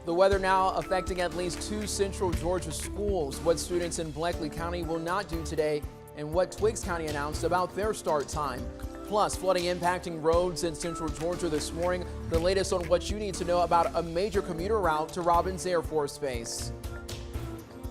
The weather now affecting at least 2 central Georgia schools. What students in Bleckley County will not do today and what Twiggs County announced about their start time. Plus, flooding impacting roads in central Georgia this morning. The latest on what you need to know about a major commuter route to Robins Air Force Base.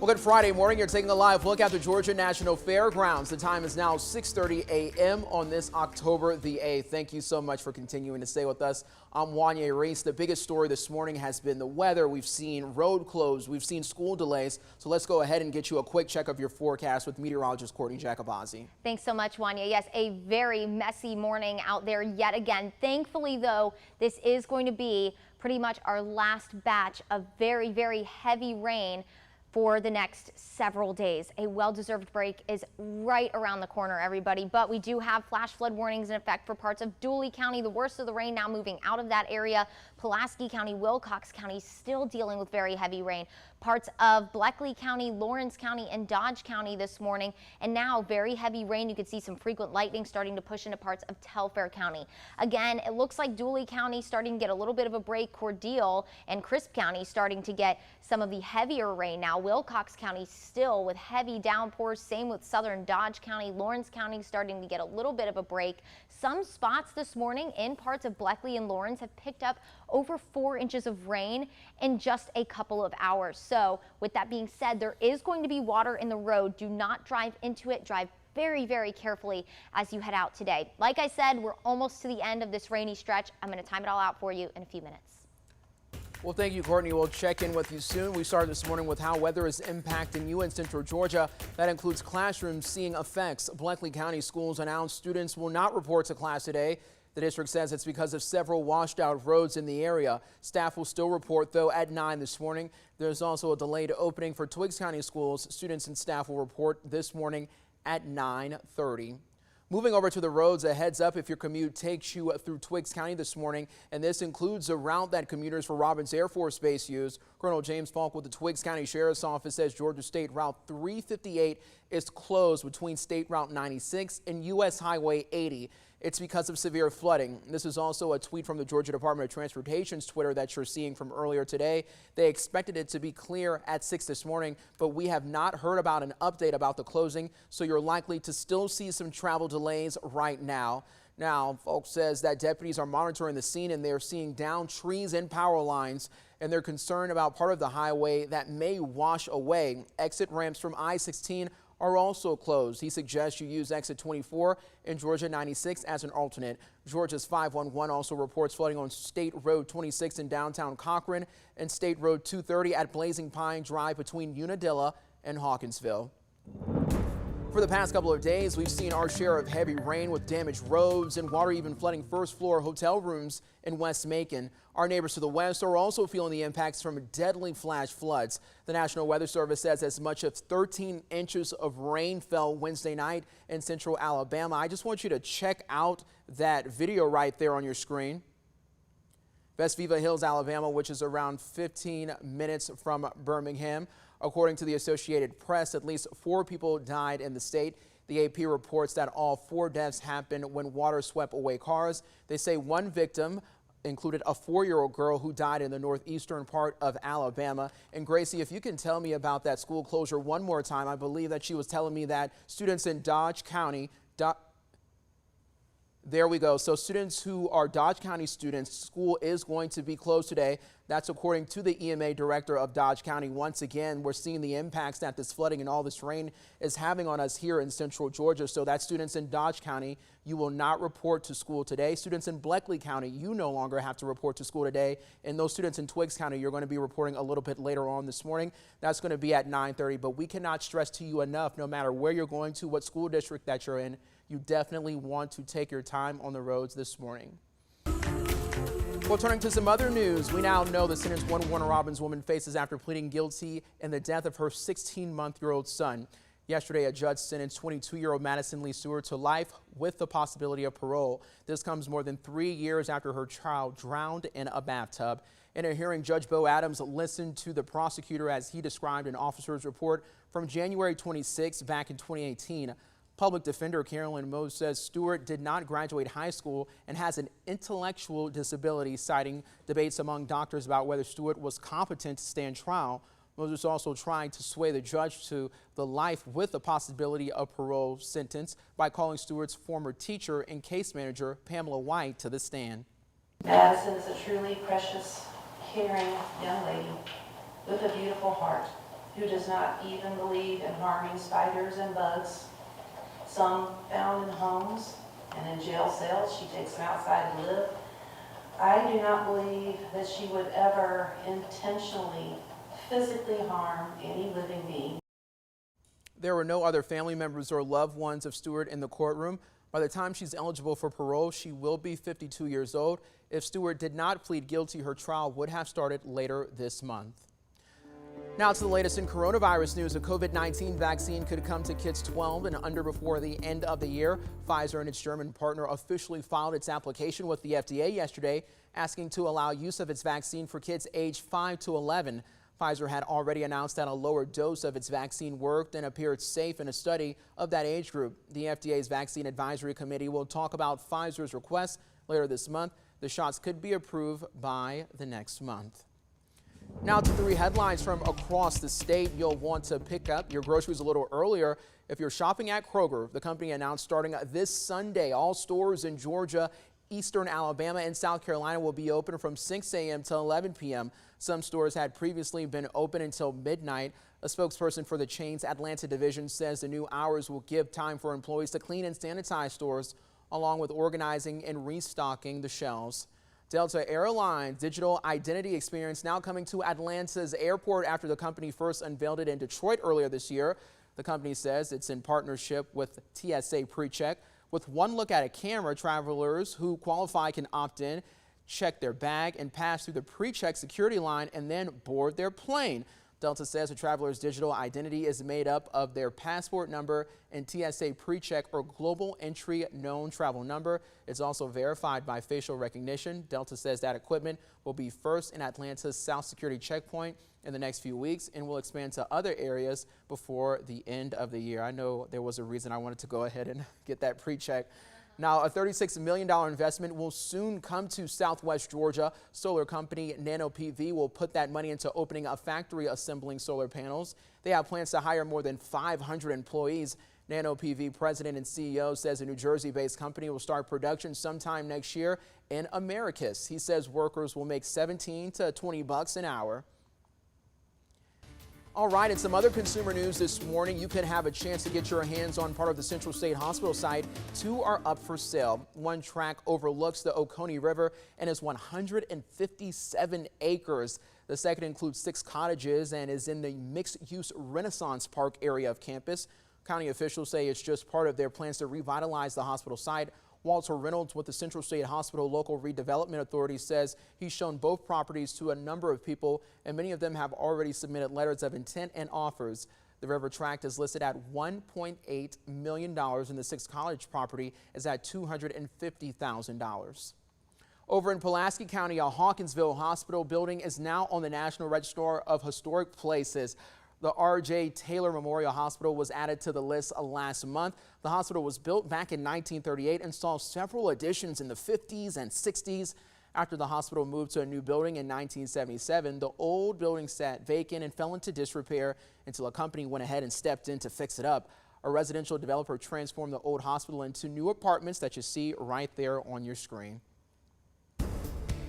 Well, good Friday morning. You're taking a live look at the Georgia National Fairgrounds. The time is now 6:30 a.m. on this October the 8th. Thank you so much for continuing to stay with us. I'm Wanye Reese. The biggest story this morning has been the weather. We've seen road closed. We've seen school delays. So let's go ahead and get you a quick check of your forecast with meteorologist Courtney Jacobazzi. Thanks so much, Wanye. Yes, a very messy morning out there yet again. Thankfully, though, this is going to be pretty much our last batch of very, very heavy rain for the next several days. A well-deserved break is right around the corner, everybody, but we do have flash flood warnings in effect for parts of Dooley County. The worst of the rain now moving out of that area. Pulaski County, Wilcox County still dealing with very heavy rain. Parts of Bleckley County, Lawrence County, and Dodge County this morning, and now very heavy rain. You can see some frequent lightning starting to push into parts of Telfair County. Again, it looks like Dooley County starting to get a little bit of a break. Cordele and Crisp County starting to get some of the heavier rain now. Wilcox County still with heavy downpours. Same with southern Dodge County. Lawrence County starting to get a little bit of a break. Some spots this morning in parts of Bleckley and Lawrence have picked up over 4 inches of rain in just a couple of hours. So with that being said, there is going to be water in the road. Do not drive into it. Drive very, very carefully as you head out today. Like I said, we're almost to the end of this rainy stretch. I'm going to time it all out for you in a few minutes. Well, thank you, Courtney. We'll check in with you soon. We started this morning with how weather is impacting you in central Georgia. That includes classrooms seeing effects. Bleckley County Schools announced students will not report to class today. The district says it's because of several washed out roads in the area. Staff will still report, though, at 9 this morning. There's also a delayed opening for Twiggs County Schools. Students and staff will report this morning at 9:30. Moving over to the roads, a heads up if your commute takes you through Twiggs County this morning, and this includes a route that commuters for Robins Air Force Base use. Colonel James Falk with the Twiggs County Sheriff's Office says Georgia State Route 358 is closed between State Route 96 and U.S. Highway 80. It's because of severe flooding. This is also a tweet from the Georgia Department of Transportation's Twitter that you're seeing from earlier today. They expected it to be clear at 6 this morning, but we have not heard about an update about the closing, so you're likely to still see some travel delays right now. Now, folks says that deputies are monitoring the scene and they're seeing down trees and power lines, and they're concerned about part of the highway that may wash away. Exit ramps from I-16 are also closed. He suggests you use exit 24 and Georgia 96 as an alternate. Georgia's 511 also reports flooding on State Road 26 in downtown Cochran and State Road 230 at Blazing Pine Drive between Unadilla and Hawkinsville. For the past couple of days, we've seen our share of heavy rain with damaged roads and water even flooding first-floor hotel rooms in West Macon. Our neighbors to the west are also feeling the impacts from deadly flash floods. The National Weather Service says as much as 13 inches of rain fell Wednesday night in central Alabama. I just want you to check out that video right there on your screen. West Viva Hills, Alabama, which is around 15 minutes from Birmingham. According to the Associated Press, at least 4 people died in the state. The AP reports that all 4 deaths happened when water swept away cars. They say one victim included a 4-year-old girl who died in the northeastern part of Alabama. And Gracie, if you can tell me about that school closure one more time. I believe that she was telling me that students in Dodge County, there we go. So students who are Dodge County students, school is going to be closed today. That's according to the EMA director of Dodge County. Once again, we're seeing the impacts that this flooding and all this rain is having on us here in central Georgia. So that's students in Dodge County. You will not report to school today. Students in Bleckley County, you no longer have to report to school today. And those students in Twiggs County, you're going to be reporting a little bit later on this morning. That's going to be at 9:30. But we cannot stress to you enough, no matter where you're going to, what school district that you're in, you definitely want to take your time on the roads this morning. Well, turning to some other news, we now know the sentence one Warner Robins woman faces after pleading guilty in the death of her 16-month-old son. Yesterday, a judge sentenced 22-year-old Madison Lee Stewart to life with the possibility of parole. This comes more than 3 years after her child drowned in a bathtub. In a hearing, Judge Bo Adams listened to the prosecutor as he described an officer's report from January 26 back in 2018. Public Defender Carolyn Moe says Stewart did not graduate high school and has an intellectual disability, citing debates among doctors about whether Stewart was competent to stand trial. Moses also trying to sway the judge to the life with the possibility of parole sentence by calling Stewart's former teacher and case manager, Pamela White, to the stand. Madison is a truly precious, caring young lady with a beautiful heart who does not even believe in harming spiders and bugs. Some found in homes and in jail cells. She takes them outside to live. I do not believe that she would ever intentionally physically harm any living being. There were no other family members or loved ones of Stewart in the courtroom. By the time she's eligible for parole, she will be 52 years old. If Stewart did not plead guilty, her trial would have started later this month. Now to the latest in coronavirus news. A COVID-19 vaccine could come to kids 12 and under before the end of the year. Pfizer and its German partner officially filed its application with the FDA yesterday, asking to allow use of its vaccine for kids aged 5 to 11. Pfizer had already announced that a lower dose of its vaccine worked and appeared safe in a study of that age group. The FDA's Vaccine Advisory Committee will talk about Pfizer's request later this month. The shots could be approved by the next month. Now to 3 headlines from across the state. You'll want to pick up your groceries a little earlier if you're shopping at Kroger. The company announced starting this Sunday, all stores in Georgia, Eastern Alabama, and South Carolina will be open from 6 a.m. to 11 p.m. Some stores had previously been open until midnight. A spokesperson for the chain's Atlanta division says the new hours will give time for employees to clean and sanitize stores, along with organizing and restocking the shelves. Delta Airlines digital identity experience now coming to Atlanta's airport after the company first unveiled it in Detroit earlier this year. The company says it's in partnership with TSA PreCheck. With one look at a camera, travelers who qualify can opt in, check their bag, and pass through the PreCheck security line and then board their plane. Delta says a traveler's digital identity is made up of their passport number and TSA PreCheck or global entry known travel number. It's also verified by facial recognition. Delta says that equipment will be first in Atlanta's South Security Checkpoint in the next few weeks and will expand to other areas before the end of the year. I know there was a reason I wanted to go ahead and get that PreCheck. Now, a $36 million investment will soon come to Southwest Georgia. Solar company Nano PV will put that money into opening a factory assembling solar panels. They have plans to hire more than 500 employees. Nano PV president and CEO says a New Jersey-based company will start production sometime next year in Americus. He says workers will make $17 to $20 an hour. All right, and some other consumer news this morning. You could have a chance to get your hands on part of the Central State Hospital site. 2 are up for sale. One track overlooks the Oconee River and is 157 acres. The second includes 6 cottages and is in the mixed-use Renaissance Park area of campus. County officials say it's just part of their plans to revitalize the hospital site. Walter Reynolds with the Central State Hospital Local Redevelopment Authority says he's shown both properties to a number of people, and many of them have already submitted letters of intent and offers. The river tract is listed at $1.8 million, and the 6 college property is at $250,000. Over in Pulaski County, a Hawkinsville hospital building is now on the National Register of Historic Places. The R.J. Taylor Memorial Hospital was added to the list last month. The hospital was built back in 1938 and saw several additions in the 50s and 60s. After the hospital moved to a new building in 1977, the old building sat vacant and fell into disrepair until a company went ahead and stepped in to fix it up. A residential developer transformed the old hospital into new apartments that you see right there on your screen.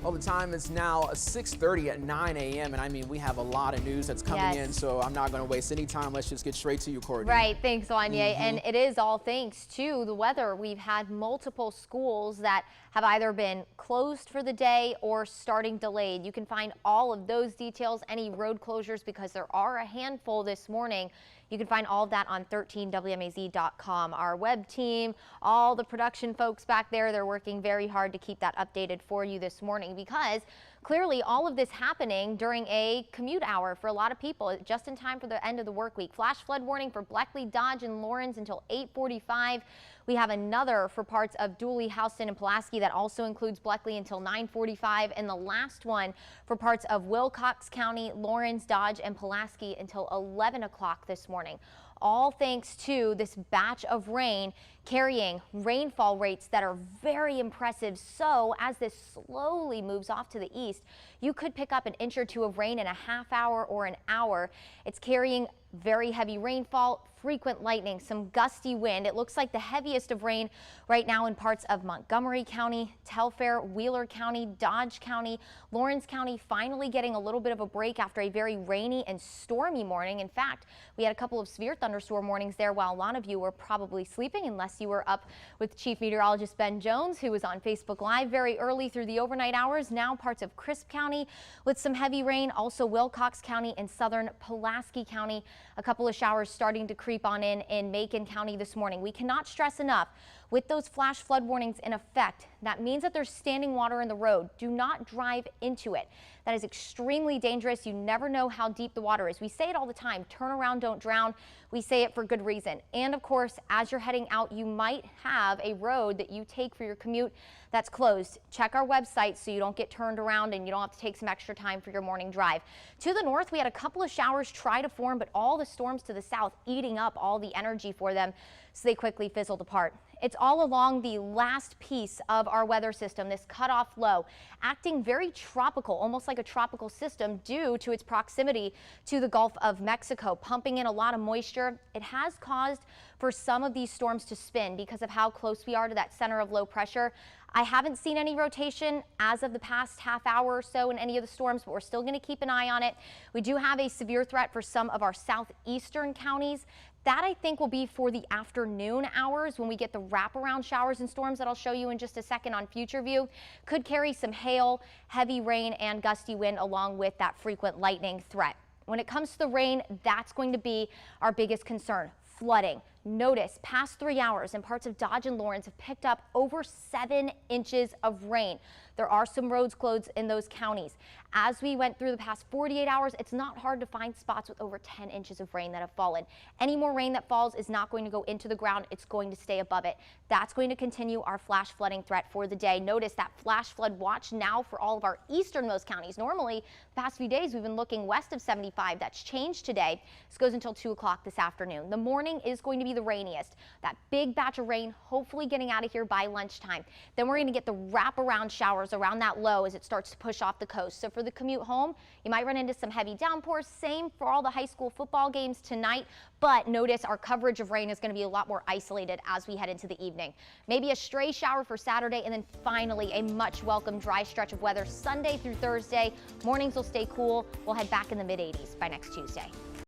Well, the time is now 6:30 at 9 a.m. and I mean, we have a lot of news that's coming in, so I'm not going to waste any time. Let's just get straight to you, Courtney. Right. Thanks, Anya. And it is all thanks to the weather. We've had multiple schools that have either been closed for the day or starting delayed. You can find all of those details, any road closures, because there are a handful this morning. You can find all of that on 13WMAZ.com. Our web team, all the production folks back there, they're working very hard to keep that updated for you this morning, because clearly all of this happening during a commute hour for a lot of people, just in time for the end of the work week. Flash flood warning for Bleckley, Dodge, and Lawrence until 8:45. We have another for parts of Dooley, Houston, and Pulaski that also includes Bleckley until 9:45, and the last one for parts of Wilcox County, Lawrence, Dodge, and Pulaski until 11 o'clock this morning. all thanks to this batch of rain carrying rainfall rates that are very impressive. So as this slowly moves off to the east, you could pick up an inch or two of rain in a half hour or an hour. It's carrying very heavy rainfall, frequent lightning, some gusty wind. It looks like the heaviest of rain right now in parts of Montgomery County, Telfair, Wheeler County, Dodge County, Lawrence County, finally getting a little bit of a break after a very rainy and stormy morning. In fact, we had a couple of severe thunderstorm warnings there while a lot of you were probably sleeping, unless you were up with Chief Meteorologist Ben Jones, who was on Facebook Live very early through the overnight hours. Now parts of Crisp County with some heavy rain, also Wilcox County and southern Pulaski County. A couple of showers starting to creep on in Macon County this morning. We cannot stress enough, with those flash flood warnings in effect, that means that there's standing water in the road. Do not drive into it. That is extremely dangerous. You never know how deep the water is. We say it all the time, turn around, don't drown. We say it for good reason. And of course, as you're heading out, you might have a road that you take for your commute that's closed. Check our website so you don't get turned around and you don't have to take some extra time for your morning drive. To the north, we had a couple of showers try to form, but all the storms to the south eating up all the energy for them, so they quickly fizzled apart. It's all along the last piece of our weather system, this cutoff low, acting very tropical, almost like a tropical system due to its proximity to the Gulf of Mexico, pumping in a lot of moisture. It has caused for some of these storms to spin because of how close we are to that center of low pressure. I haven't seen any rotation as of the past half hour or so in any of the storms, but we're still going to keep an eye on it. We do have a severe threat for some of our southeastern counties. That, I think, will be for the afternoon hours when we get the wraparound showers and storms that I'll show you in just a second on Future View. Could carry some hail, heavy rain, and gusty wind along with that frequent lightning threat. When it comes to the rain, that's going to be our biggest concern. Flooding. Notice past 3 hours in parts of Dodge and Lawrence have picked up over 7 inches of rain. There are some roads closed in those counties. As we went through the past 48 hours, it's not hard to find spots with over 10 inches of rain that have fallen. Any more rain that falls is not going to go into the ground. It's going to stay above it. That's going to continue our flash flooding threat for the day. Notice that flash flood watch now for all of our easternmost counties. Normally, the past few days, we've been looking west of 75. That's changed today. This goes until 2 o'clock this afternoon. The morning is going to be the rainiest. That big batch of rain hopefully getting out of here by lunchtime. Then we're going to get the wraparound showers around that low as it starts to push off the coast. So for the commute home, you might run into some heavy downpours. Same for all the high school football games tonight. But notice our coverage of rain is going to be a lot more isolated as we head into the evening. Maybe a stray shower for Saturday, and then finally a much welcome dry stretch of weather Sunday through Thursday. Mornings will stay cool. We'll head back in the mid-80s by next Tuesday.